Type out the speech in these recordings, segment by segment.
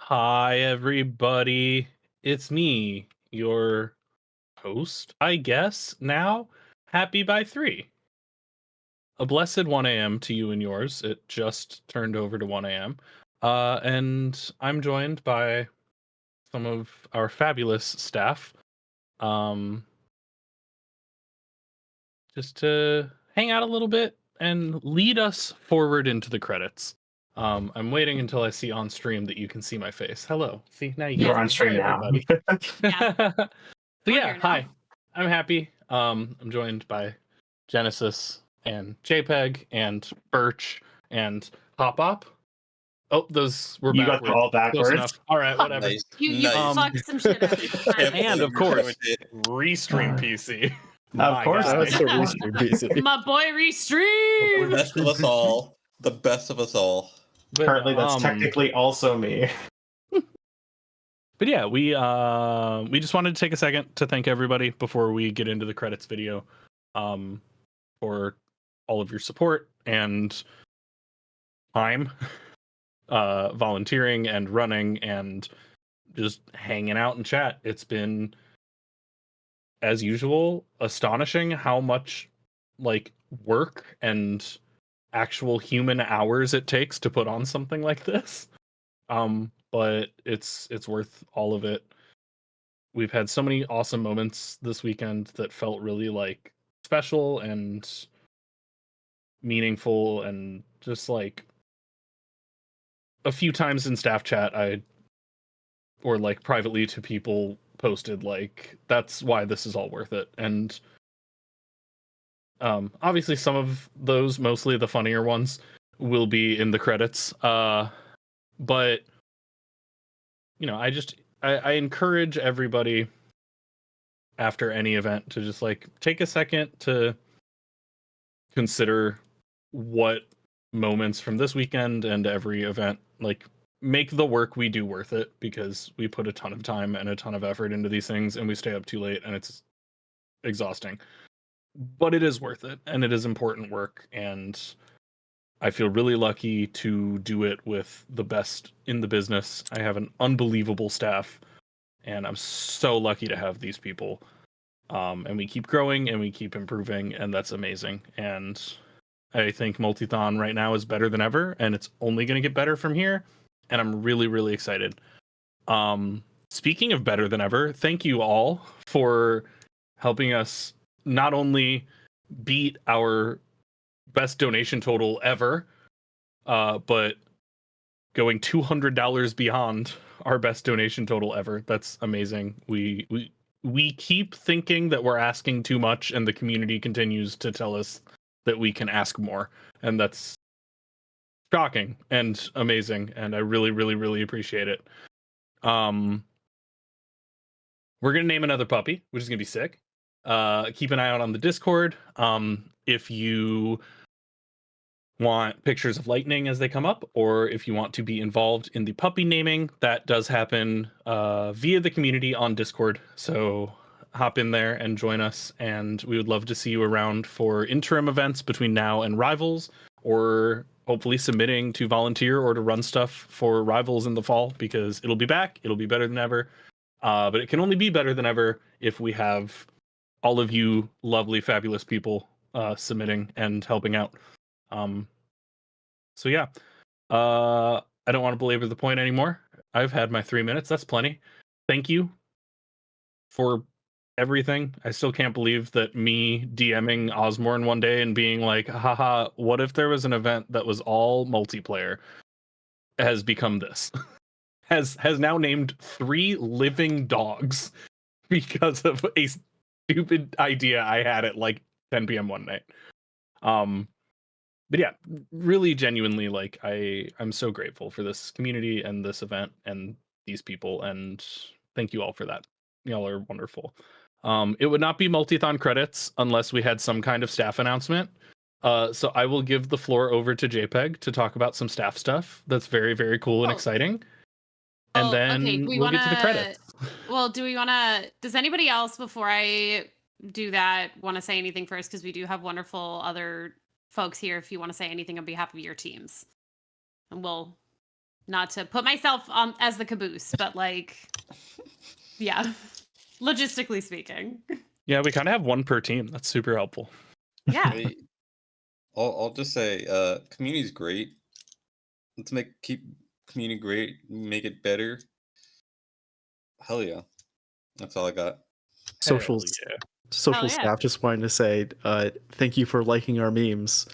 Hi, everybody. It's me, your host, I guess, now. Happy by 3. A blessed 1 a.m. to you and yours. It just turned over to 1 a.m. And I'm joined by some of our fabulous staff. Um, just to hang out a little bit and lead us forward into the credits. I'm waiting until I see on stream that you can see my face. Hello. See, now you You're can on see. stream Hi, now. everybody. Yeah. So We're yeah, here now. hi. I'm happy. I'm joined by Genesis and JPEG and Birch and Hop Op. Oh, those were You got backwards. them all Close backwards. enough. All right, whatever. Nice. You nice. fucked some shit up. It's fine. And of course, Restream PC. Of course, guy. that's the Restream PC. My boy The Restream! best of us all. The best of us all. But, Currently, that's technically also me. But yeah, we just wanted to take a second to thank everybody before we get into the credits video, for all of your support and time, volunteering and running and just hanging out in chat. It's been, as usual, astonishing how much like work and actual human hours it takes to put on something like this. But it's worth all of it. We've had so many awesome moments this weekend that felt really like special and meaningful, and just like a few times in staff chat or like privately to people posted like that's why this is all worth it. And obviously some of those, mostly the funnier ones, will be in the credits. But you know, I encourage everybody after any event to just like take a second to consider what moments from this weekend and every event like make the work we do worth it, because we put a ton of time and a ton of effort into these things and we stay up too late and it's exhausting. But it is worth it and it is important work, and I feel really lucky to do it with the best in the business. I have an unbelievable staff and I'm so lucky to have these people. And we keep growing and we keep improving, and that's amazing. And I think Multithon right now is better than ever, and it's only going to get better from here. And I'm really, really excited. Speaking of better than ever, thank you all for helping us not only beat our best donation total ever, but going $200 beyond our best donation total ever. That's amazing. We keep thinking that we're asking too much, and the community continues to tell us that we can ask more, and that's shocking and amazing, and I really, really, really appreciate it. We're gonna name another puppy, which is gonna be sick. Keep an eye out on the Discord. If you want pictures of lightning as they come up, or if you want to be involved in the puppy naming, that does happen via the community on Discord. So hop in there and join us, and we would love to see you around for interim events between now and Rivals, or hopefully submitting to volunteer or to run stuff for Rivals in the fall, because it'll be back, it'll be better than ever. But it can only be better than ever if we have all of you lovely, fabulous people submitting and helping out. So yeah, I don't want to belabor the point anymore. I've had my 3 minutes. That's plenty. Thank you for everything. I still can't believe that me DMing Osborne one day and being like, haha, what if there was an event that was all multiplayer, has become this. has now named 3 living dogs because of a stupid idea I had at like 10 p.m. one night. But yeah, really genuinely, like I'm so grateful for this community and this event and these people, and thank you all for that. Y'all are wonderful. It would not be Multithon credits unless we had some kind of staff announcement. So I will give the floor over to JPEG to talk about some staff stuff that's very, very cool and exciting. And then okay, we'll get to the credits. Well, does anybody else, before I do that, want to say anything first? Because we do have wonderful other folks here if you want to say anything on behalf of your teams. And we'll not to put myself as the caboose, but like, yeah, logistically speaking. Yeah, we kind of have one per team. That's super helpful. Yeah. Hey, I'll just say, community's great. Let's keep community great, make it better. Hell yeah. That's all I got. Hell Social Hell yeah. staff just wanted to say thank you for liking our memes.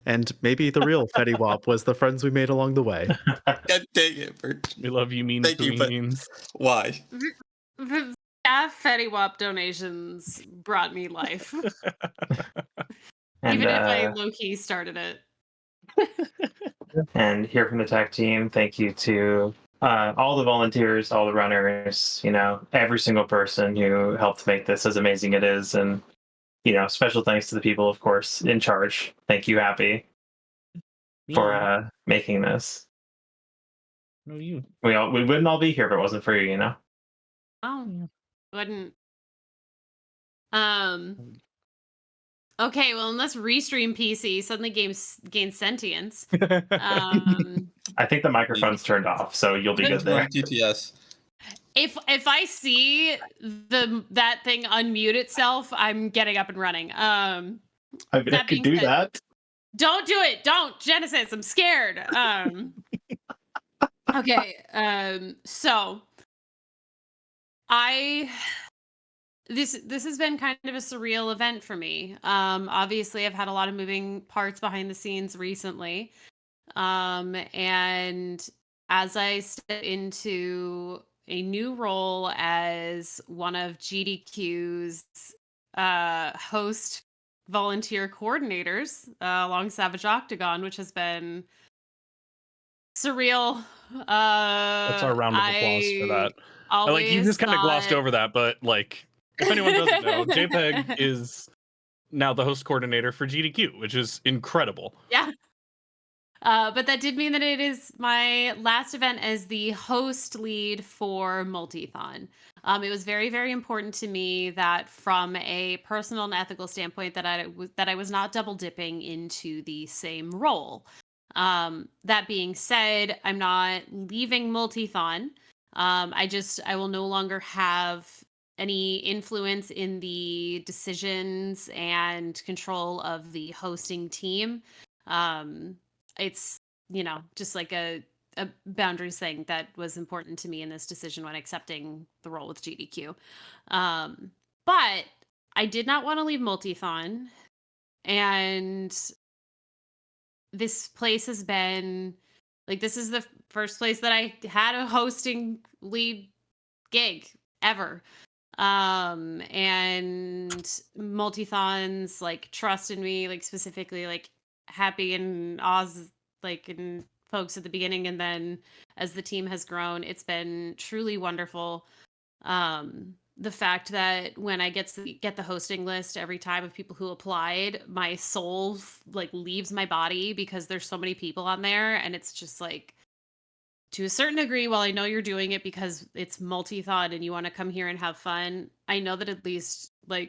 And maybe the real Fetty Wap was the friends we made along the way. God dang it, Bert. We love you, mean Thank you, but queens. why? Yeah, Fetty Wap donations brought me life. And, Even if I low-key started it. and here from the tech team, thank you to all the volunteers, all the runners, every single person who helped make this as amazing it is. And, special thanks to the people, of course, in charge. Thank you, Happy, for making this. No, you. We wouldn't all be here if it wasn't for you, Oh, wouldn't. Okay, well, unless Restream PC suddenly gains sentience. I think the microphone's turned off, so you'll be good there. TTS. If I see that thing unmute itself, I'm getting up and running. I mean, I that could being do said- that. Don't do it. Don't, Genesis. I'm scared. Okay. So this has been kind of a surreal event for me. Obviously I've had a lot of moving parts behind the scenes recently. And as I step into a new role as one of GDQ's host volunteer coordinators along Savage Octagon, which has been surreal. That's our round of applause for that. Always You just kind of glossed thought- over that, but like, if anyone doesn't know, JPEG is now the host coordinator for GDQ, which is incredible. Yeah. But that did mean that it is my last event as the host lead for Multithon. It was very, very important to me that from a personal and ethical standpoint that I was not double dipping into the same role. That being said, I'm not leaving Multithon. I will no longer have any influence in the decisions and control of the hosting team. It's, just like a boundaries thing that was important to me in this decision when accepting the role with GDQ. But I did not want to leave Multithon, and this place has been like, this is the first place that I had a hosting lead gig ever. And Multithon's like trust in me, like specifically like Happy and Oz, like, and folks at the beginning, and then as the team has grown, it's been truly wonderful. The fact that when I get the hosting list every time of people who applied, my soul like leaves my body because there's so many people on there, and it's just like, to a certain degree, while I know you're doing it because it's Multithon and you want to come here and have fun, I know that at least I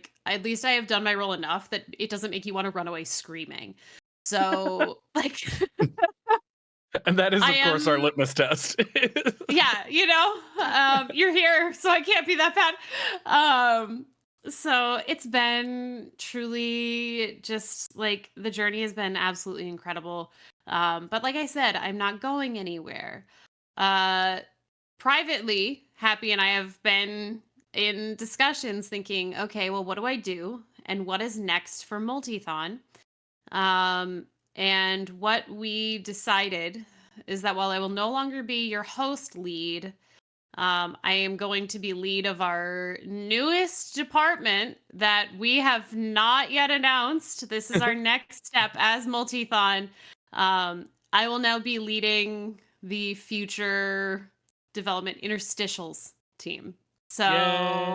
have done my role enough that it doesn't make you want to run away screaming. So like, And that is, of course, our litmus test. yeah, you're here, so I can't be that bad. So it's been truly just like, the journey has been absolutely incredible. But like I said, I'm not going anywhere. Privately, Happy and I have been in discussions thinking, okay, well, what do I do? And what is next for Multithon? And what we decided is that while I will no longer be your host lead, I am going to be lead of our newest department that we have not yet announced. This is our next step as Multithon. I will now be leading the future development interstitials team. So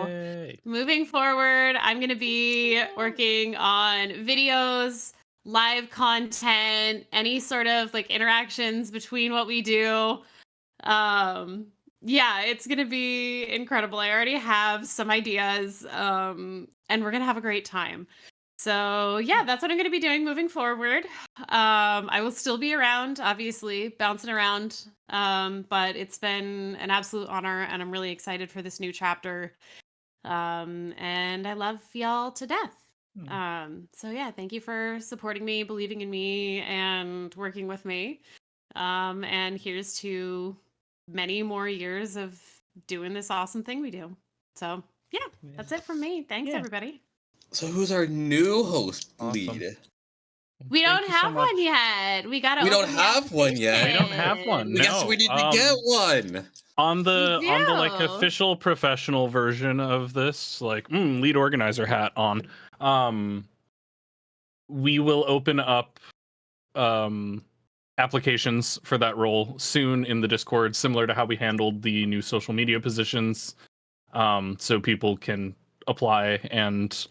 Yay. moving forward, I'm going to be working on videos, live content, any sort of like interactions between what we do. Yeah, it's going to be incredible. I already have some ideas, and we're going to have a great time. So yeah, that's what I'm going to be doing moving forward. I will still be around, obviously, bouncing around. But it's been an absolute honor, and I'm really excited for this new chapter. And I love y'all to death. So yeah, thank you for supporting me, believing in me, and working with me. And here's to many more years of doing this awesome thing we do. So yeah, that's it from me. Thanks, everybody. So who's our new host Awesome. lead? We Thank don't you so have one much. yet. We gotta. We don't open the have one yet. We don't have one. application. We guess we need to get one. On the like do. official professional version of this, like lead organizer hat on, we will open up applications for that role soon in the Discord, similar to how we handled the new social media positions. So people can apply and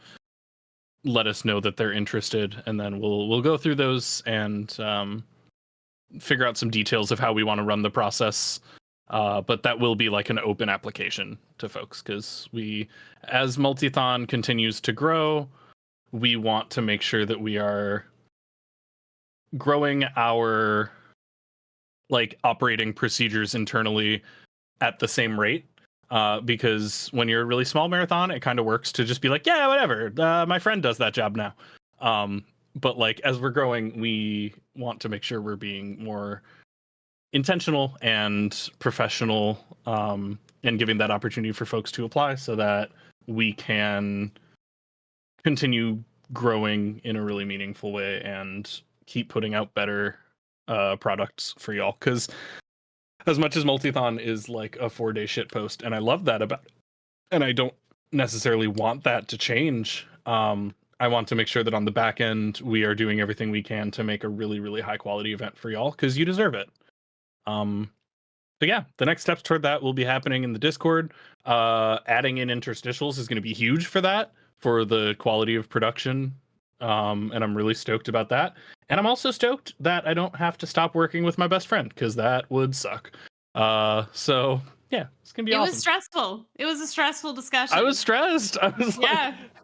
let us know that they're interested, and then we'll go through those and figure out some details of how we want to run the process. But that will be like an open application to folks, because as Multithon continues to grow, we want to make sure that we are growing our like operating procedures internally at the same rate. Because when you're a really small marathon, it kind of works to just be like, yeah, whatever. My friend does that job now. But like as we're growing, we want to make sure we're being more intentional and professional, and giving that opportunity for folks to apply so that we can continue growing in a really meaningful way and keep putting out better products for y'all. Because as much as Multithon is like a 4-day shit post, and I love that about it, and I don't necessarily want that to change, I want to make sure that on the back end we are doing everything we can to make a really, really high quality event for y'all, because you deserve it. So yeah, the next steps toward that will be happening in the Discord. Adding in interstitials is going to be huge for that, for the quality of production. And I'm really stoked about that. And I'm also stoked that I don't have to stop working with my best friend, because that would suck. So yeah, it's gonna be awesome. It was stressful. It was a stressful discussion. I was stressed. I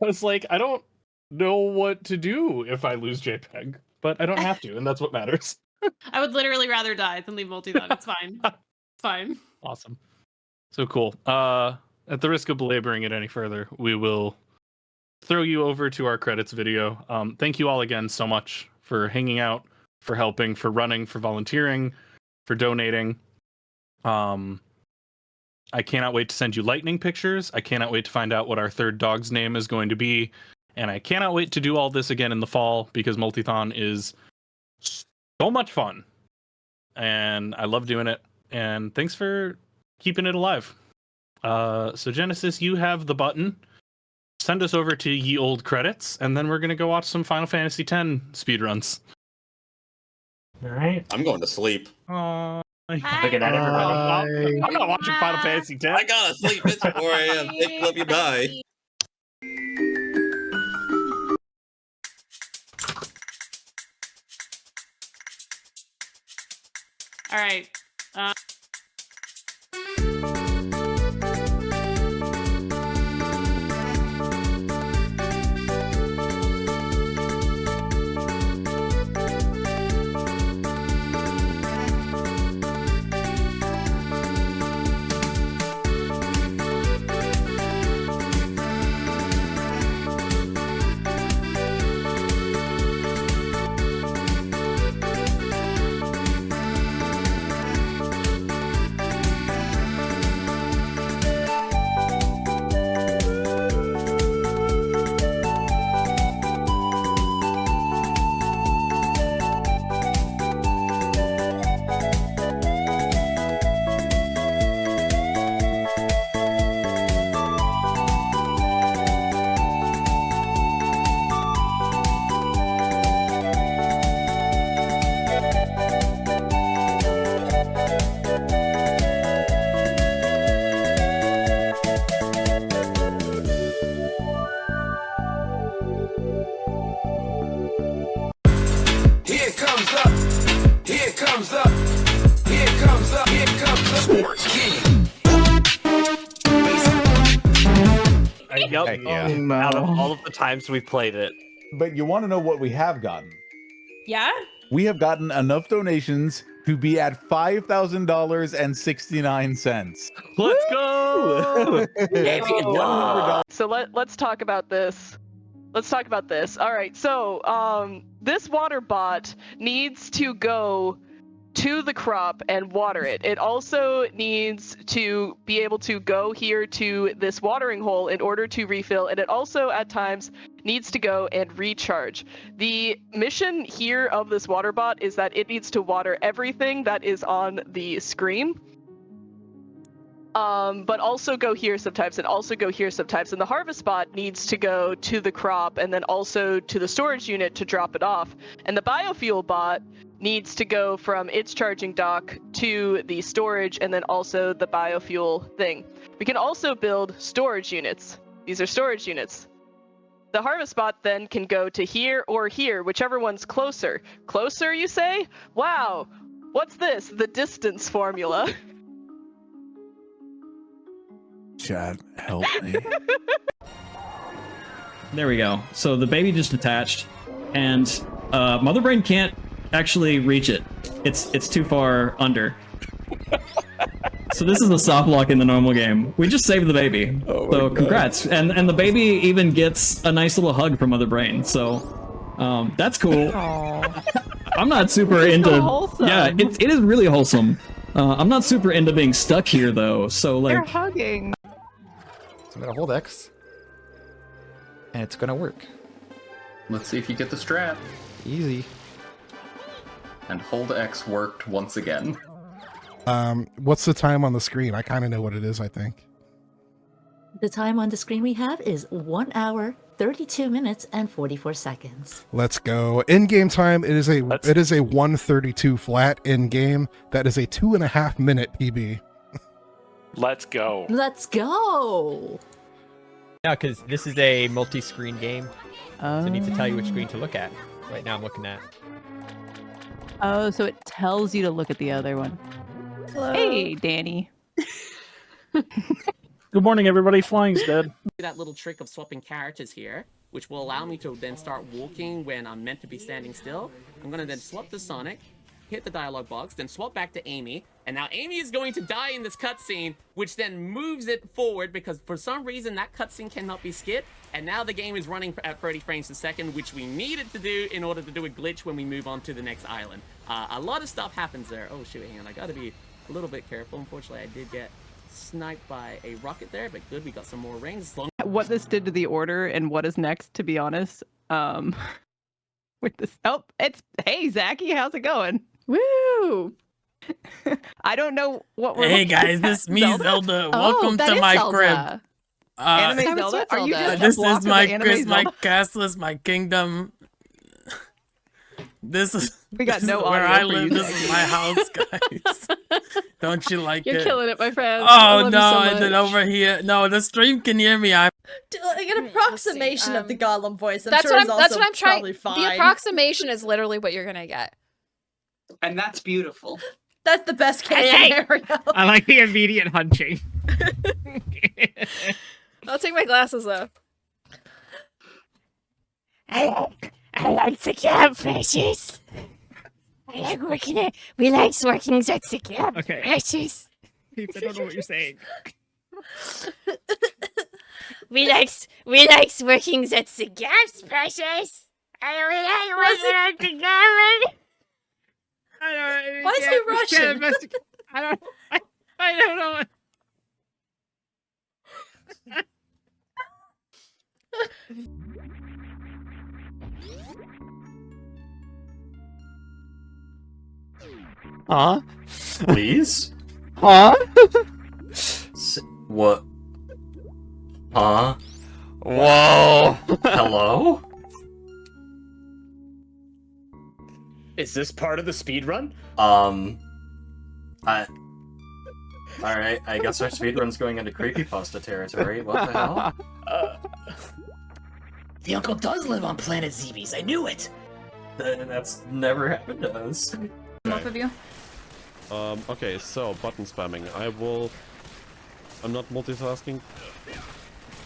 was like, I don't know what to do if I lose JPEG, but I don't have to, and that's what matters. I would literally rather die than leave Multithon. It's fine. It's fine. Awesome. So cool. At the risk of belaboring it any further, we will throw you over to our credits video. Thank you all again so much for hanging out, for helping, for running, for volunteering, for donating. I cannot wait to send you lightning pictures. I cannot wait to find out what our third dog's name is going to be. And I cannot wait to do all this again in the fall, because Multithon is so much fun. And I love doing it. And thanks for keeping it alive. So Genesis, you have the button. Send us over to ye old credits, and then we're going to go watch some Final Fantasy X speedruns. All right. I'm going to sleep. Bye. Good night, everybody. I'm not watching Final Fantasy X. I gotta sleep. It's 4 a.m. Thank love you. Bye. All right. Yep. Oh, no. Out of all of the times we played it, But you want to know what we have gotten? Yeah? We have gotten enough donations to be at $5,000.69. Let's go! $100. So let's talk about this. Let's talk about this. All right. So this water bot needs to go to the crop and water it. It also needs to be able to go here to this watering hole in order to refill, and it also at times needs to go and recharge. The mission here of this water bot is that it needs to water everything that is on the screen. But also go here sometimes and also go here sometimes. And the harvest bot needs to go to the crop and then also to the storage unit to drop it off. And the biofuel bot needs to go from its charging dock to the storage and then also the biofuel thing. We can also build storage units. These are storage units. The harvest bot then can go to here or here, whichever one's closer. Closer, you say? Wow, what's this? The distance formula. Chad, help me. There we go. So the baby just attached, and Mother Brain can't actually reach it. It's too far under. So this is a soft lock in the normal game. We just saved the baby. So congrats. And the baby even gets a nice little hug from Mother Brain. So that's cool. I'm not super into. Yeah, it is really wholesome. I'm not super into being stuck here though. So like. They're hugging. So I'm gonna hold X, and it's gonna work. Let's see if you get the strap. Easy. And hold X worked once again. What's the time on the screen? I kind of know what it is, I think. The time on the screen we have is 1 hour, 32 minutes, and 44 seconds. Let's go. In-game time, it is a 1:32 flat in-game. That is a 2.5 minute PB. Let's go. Let's go. Yeah, because this is a multi-screen game, so it needs to tell you which screen to look at. Right now I'm looking at. Oh, so it tells you to look at the other one. Hello. Hey, Danny. Good morning, everybody. Flying's dead. That little trick of swapping characters here, which will allow me to then start walking when I'm meant to be standing still. I'm going to then swap to Sonic, hit the dialogue box, then swap back to Amy, and now Amy is going to die in this cutscene, which then moves it forward because for some reason that cutscene cannot be skipped, and now the game is running at 30 frames a second, which we needed to do in order to do a glitch when we move on to the next island. A lot of stuff happens there. Oh shoot, hang on, I gotta be a little bit careful. Unfortunately, I did get sniped by a rocket there, but good, we got some more rings. What this did to the order and what is next, to be honest, with this. Oh, it's hey Zachy, how's it going? Woo! I don't know what we're. Hey guys, this is me, Zelda. Welcome to my crib. Anime Zelda? Are you just this a is my block of Chris, Anime my Zelda? castle is my kingdom. This is We got this no is where audio I for live. you, This is my house, guys. Don't you like You're it? killing it, my friend. I Oh love no! you so And then much. over here, no, the stream can hear me. I. Like an approximation of the Gollum voice. I'm That's sure what is I'm- also that's what I'm trying- probably fine. the approximation is literally what you're gonna get, and that's beautiful. That's the best case scenario. I like the immediate hunching. I'll take my glasses off. I like the campuses. I like working it. We like working at the campuses. I don't know what you're saying. we like working at the gas precious. I like working at the gas. Why is he Russian? I don't know. Huh? Please? Huh? What? Huh? Whoa. Hello? Is this part of the speed run? Alright, I guess our speedrun's going into creepypasta territory. What the hell? The uncle does live on planet Zebes. I knew it. That's never happened to us. Both of you. Okay, so button spamming. I'm not multitasking.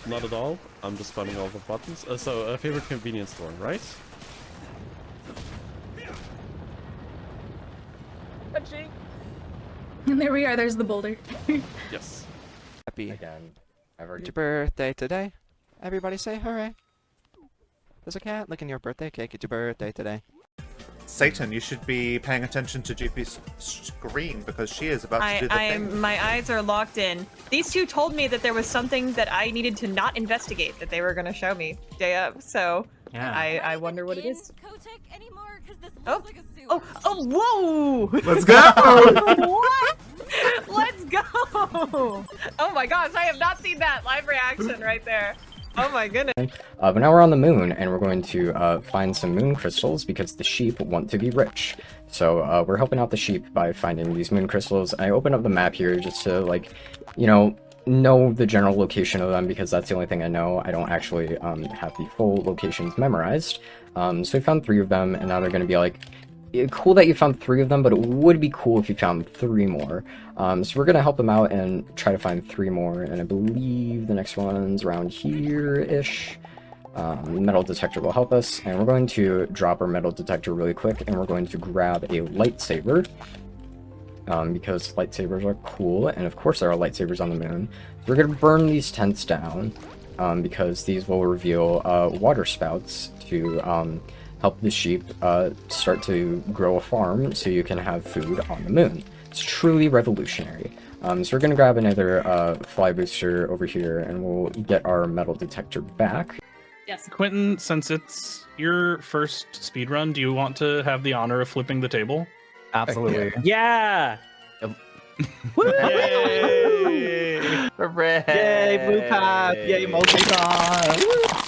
not at all. I'm just spawning all the buttons. So, a favorite convenience store, right? And there we are. There's the boulder. Yes. Happy again. It's your birthday today. Everybody say hooray. There's a cat licking your birthday cake. It's your birthday today. Satan, you should be paying attention to GP's screen because she is about to do the thing. My eyes are locked in. These two told me that there was something that I needed to not investigate that they were going to show me day of. So Yeah. I wonder what it is. Oh, whoa! Let's go! What? Let's go! Oh my gosh, I have not seen that live reaction right there. Oh my goodness. But now we're on the moon, and we're going to find some moon crystals because the sheep want to be rich. So we're helping out the sheep by finding these moon crystals. I open up the map here just to, like, you know the general location of them because that's the only thing I know. I don't actually have the full locations memorized. So we found 3 of them, and now they're going to be like, cool that you found 3 of them, but it would be cool if you found 3 more. So we're going to help them out and try to find 3 more, and I believe the next one's around here-ish. Metal detector will help us, and we're going to drop our metal detector really quick, and we're going to grab a lightsaber, because lightsabers are cool, and of course there are lightsabers on the moon. We're going to burn these tents down, because these will reveal water spouts to help the sheep start to grow a farm so you can have food on the moon. It's truly revolutionary. So we're going to grab another fly booster over here, and we'll get our metal detector back. Yes. Quentin, since it's your first speedrun, do you want to have the honor of flipping the table? Absolutely. Yeah! Yay! Hooray! Yay, BluePath! Yay, Multithon!